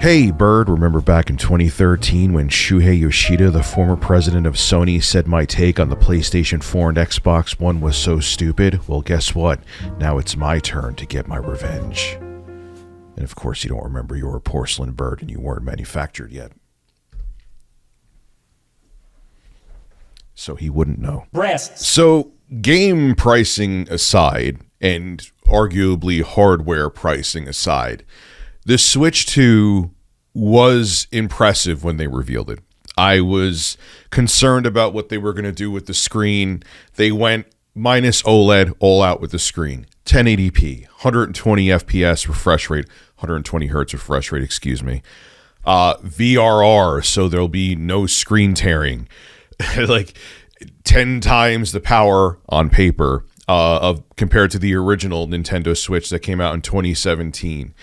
Hey, Bird, remember back in 2013 when Shuhei Yoshida, the former president of Sony, said my take on the PlayStation 4 and Xbox One was so stupid? Well, guess what? Now it's my turn to get my revenge. And of course, you don't remember you were a porcelain bird and you weren't manufactured yet. So he wouldn't know. Breasts. So, game pricing aside, and arguably hardware pricing aside, the Switch 2 was impressive when they revealed it. I was concerned about what they were going to do with the screen. They went minus OLED, all out with the screen. 1080p, 120 FPS refresh rate, 120 hertz refresh rate, excuse me. VRR, so there'll be no screen tearing. Like 10 times the power on paper of compared to the original Nintendo Switch that came out in 2017.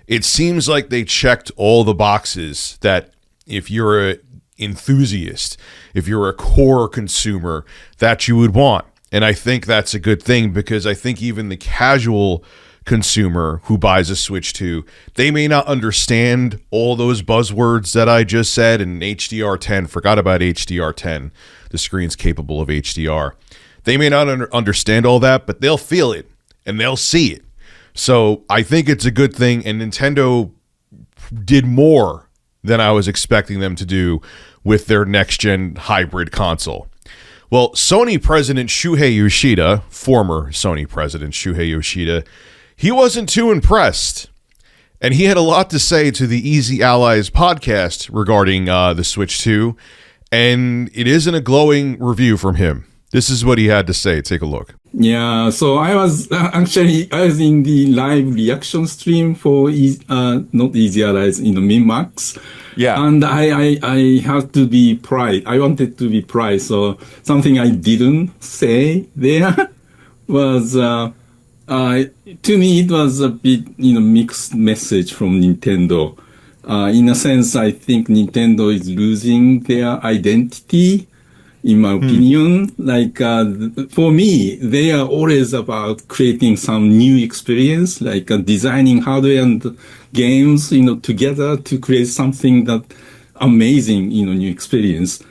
It seems like they checked all the boxes that if you're an enthusiast, if you're a core consumer, that you would want. And I think that's a good thing because I think even the casual consumer who buys a Switch 2, they may not understand all those buzzwords that I just said. And HDR10, forgot about HDR10. The screen's capable of HDR. They may not understand all that, but they'll feel it and they'll see it. So I think it's a good thing, and Nintendo did more than I was expecting them to do with their next-gen hybrid console. Well, Sony president Shuhei Yoshida, former Sony president Shuhei Yoshida, he wasn't too impressed. And he had a lot to say to the Easy Allies podcast regarding the Switch 2, and it isn't a glowing review from him. This is what he had to say. Take a look. Yeah, so I was in the live reaction stream for not Easy Allies, Min-Max. Yeah. And I had to be pride. I wanted to be pride. So something I didn't say there was, to me, it was a bit, mixed message from Nintendo. In a sense, I think Nintendo is losing their identity. In my opinion, for me, they are always about creating some new experience, like designing hardware and games, together to create something that amazing, new experience.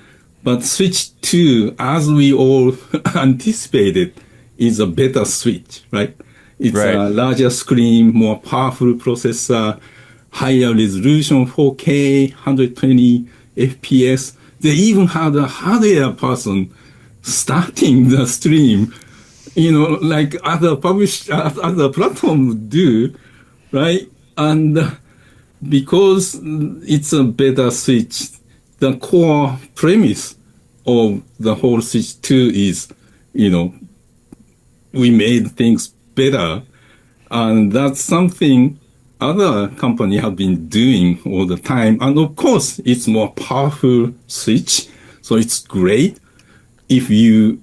But Switch 2, as we all anticipated, is a better Switch, right? It's a larger screen, more powerful processor, higher resolution, 4K, 120 FPS. They even had a hardware person starting the stream, like other platforms do, right? And because it's a better Switch, the core premise of the whole Switch 2 is, we made things better. And that's something other companies have been doing all the time. And of course, it's more powerful Switch. So it's great if your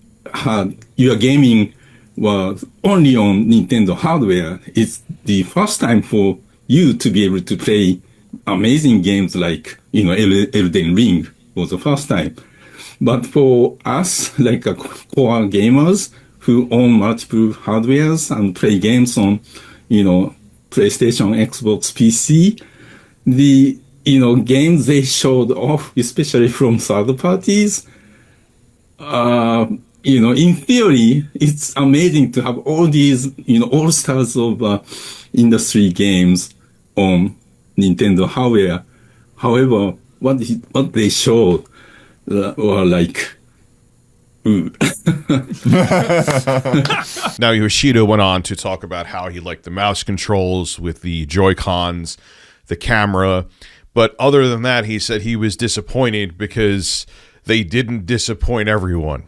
gaming was only on Nintendo hardware. It's the first time for you to be able to play amazing games like, Elden Ring was the first time. But for us, like core gamers who own multiple hardwares and play games on, PlayStation, Xbox, PC, the, games they showed off, especially from third parties, in theory, it's amazing to have all these, all stars of industry games on Nintendo hardware. However, what they showed were like, ooh. Now, Yoshida went on to talk about how he liked the mouse controls with the Joy-Cons, the camera. But other than that, he said he was disappointed because they didn't disappoint everyone.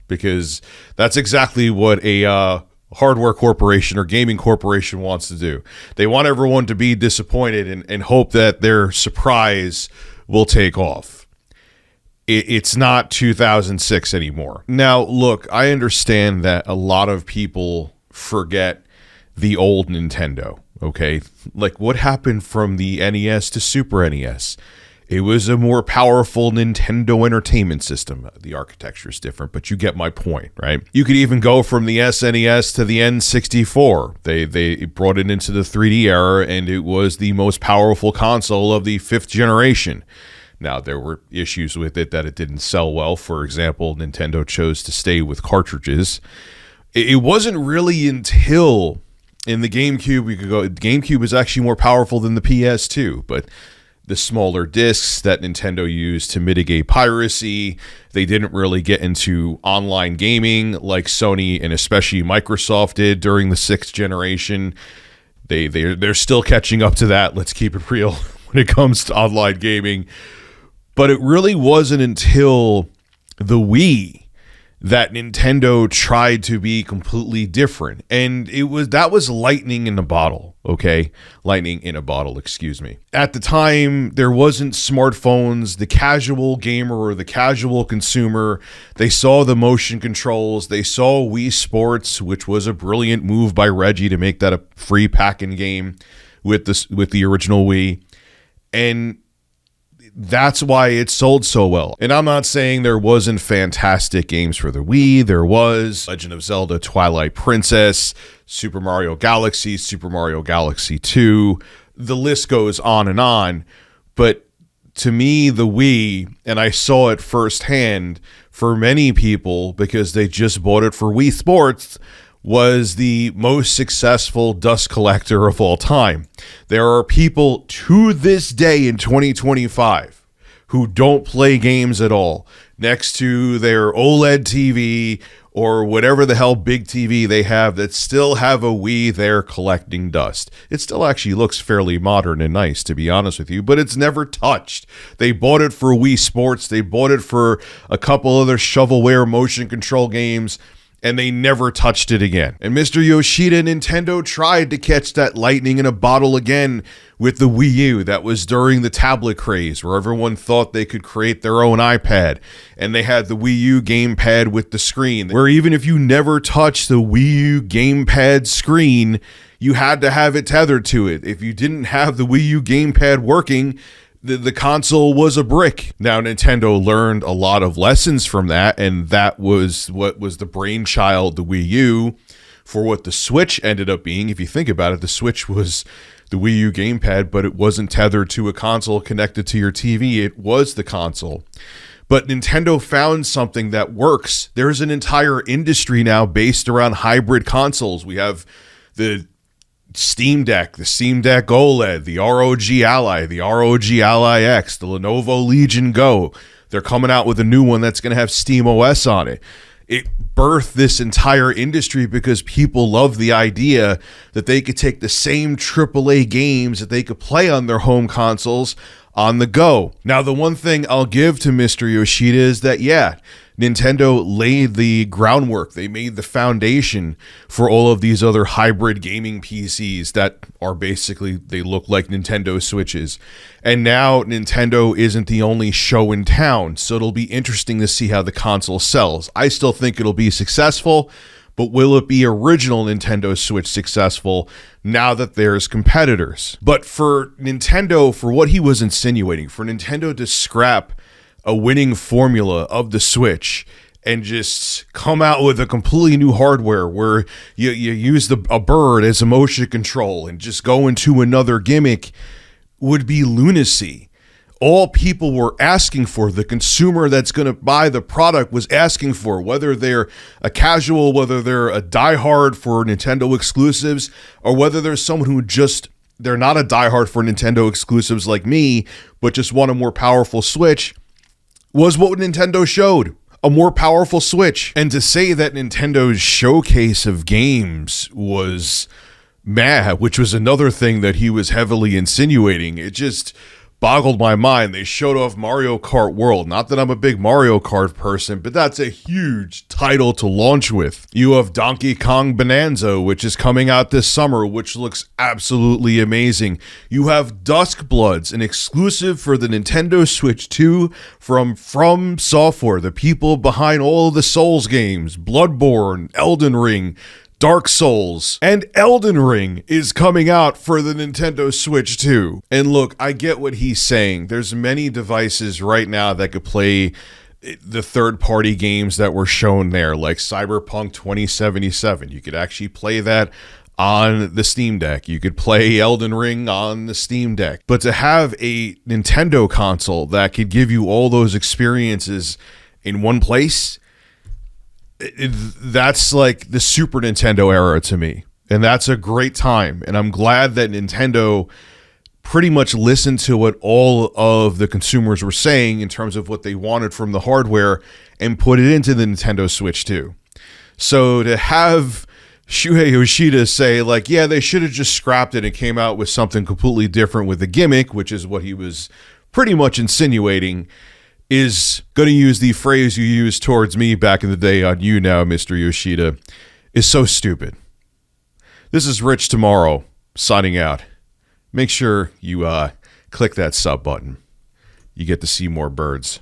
Because that's exactly what a hardware corporation or gaming corporation wants to do. They want everyone to be disappointed and hope that their surprise will take off. It's not 2006 anymore. Now, look, I understand that a lot of people forget the old Nintendo, okay? Like, what happened from the NES to Super NES? It was a more powerful Nintendo Entertainment System. The architecture is different, but you get my point, right? You could even go from the SNES to the N64. They brought it into the 3D era, and it was the most powerful console of the 5th generation. Now, there were issues with it that it didn't sell well. For example, Nintendo chose to stay with cartridges. It wasn't really until in the GameCube, we could go, GameCube is actually more powerful than the PS2, but the smaller discs that Nintendo used to mitigate piracy, they didn't really get into online gaming like Sony and especially Microsoft did during the 6th generation. They're still catching up to that, let's keep it real, when it comes to online gaming. But it really wasn't until the Wii that Nintendo tried to be completely different. And that was lightning in a bottle, okay? Lightning in a bottle, excuse me. At the time, there wasn't smartphones. The casual gamer or the casual consumer, they saw the motion controls. They saw Wii Sports, which was a brilliant move by Reggie to make that a free pack-in game with the original Wii. And that's why it sold so well. And I'm not saying there wasn't fantastic games for the Wii. There was Legend of Zelda, Twilight Princess, Super Mario Galaxy, Super Mario Galaxy 2. The list goes on and on. But to me, the Wii, and I saw it firsthand for many people because they just bought it for Wii Sports, was the most successful dust collector of all time. There are people to this day in 2025 who don't play games at all next to their OLED TV or whatever the hell big TV they have that still have a Wii there collecting dust. It still actually looks fairly modern and nice, to be honest with you, but it's never touched. They bought it for Wii Sports. They bought it for a couple other shovelware motion control games, and they never touched it again. And Mr. Yoshida, Nintendo tried to catch that lightning in a bottle again with the Wii U. That was during the tablet craze where everyone thought they could create their own iPad. And they had the Wii U gamepad with the screen, where even if you never touched the Wii U gamepad screen, you had to have it tethered to it. If you didn't have the Wii U gamepad working, the console was a brick. Now, Nintendo learned a lot of lessons from that, and that was what was the brainchild, the Wii U, for what the Switch ended up being. If you think about it, the Switch was the Wii U gamepad, but it wasn't tethered to a console connected to your TV. It was the console. But Nintendo found something that works. There's an entire industry now based around hybrid consoles. We have the Steam Deck, the Steam Deck OLED, the ROG Ally, the ROG Ally X, the Lenovo Legion Go. They're coming out with a new one that's going to have Steam OS on it. It birthed this entire industry because people love the idea that they could take the same AAA games that they could play on their home consoles on the go. Now, the one thing I'll give to Mr. Yoshida is that, yeah, Nintendo laid the groundwork. They made the foundation for all of these other hybrid gaming PCs that are basically, they look like Nintendo Switches. And now Nintendo isn't the only show in town, so it'll be interesting to see how the console sells. I still think it'll be successful, but will it be original Nintendo Switch successful now that there's competitors? But for Nintendo, for what he was insinuating, for Nintendo to scrap a winning formula of the Switch and just come out with a completely new hardware where you use a bird as a motion control and just go into another gimmick would be lunacy. All people were asking for, the consumer that's going to buy the product was asking for, whether they're a casual, whether they're a diehard for Nintendo exclusives, or whether there's someone who just, they're not a diehard for Nintendo exclusives like me, but just want a more powerful Switch, was what Nintendo showed. A more powerful Switch. And to say that Nintendo's showcase of games was mad, which was another thing that he was heavily insinuating, it just boggled my mind. They showed off Mario Kart World. Not that I'm a big Mario Kart person, but that's a huge title to launch with. You have Donkey Kong Bonanza, which is coming out this summer, which looks absolutely amazing. You have Duskbloods, an exclusive for the Nintendo Switch 2 from Software, the people behind all of the Souls games, Bloodborne, Elden Ring, Dark Souls and Elden Ring is coming out for the Nintendo Switch too. And look, I get what he's saying. There's many devices right now that could play the third-party games that were shown there, like Cyberpunk 2077. You could actually play that on the Steam Deck. You could play Elden Ring on the Steam Deck. But to have a Nintendo console that could give you all those experiences in one place, that's like the Super Nintendo era to me. And that's a great time. And I'm glad that Nintendo pretty much listened to what all of the consumers were saying in terms of what they wanted from the hardware and put it into the Nintendo Switch too. So to have Shuhei Yoshida say, like, yeah, they should have just scrapped it and came out with something completely different with a gimmick, which is what he was pretty much insinuating, is going to use the phrase you used towards me back in the day on You Now, Mr. Yoshida, is so stupid. This is Rich Tomorrow, signing out. Make sure you click that sub button. You get to see more birds.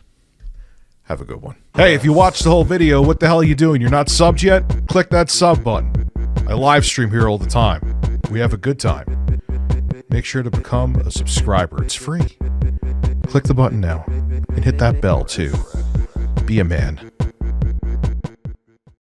Have a good one. Hey, if you watched the whole video, what the hell are you doing? You're not subbed yet? Click that sub button. I live stream here all the time. We have a good time. Make sure to become a subscriber. It's free. Click the button now and hit that bell too. Be a man.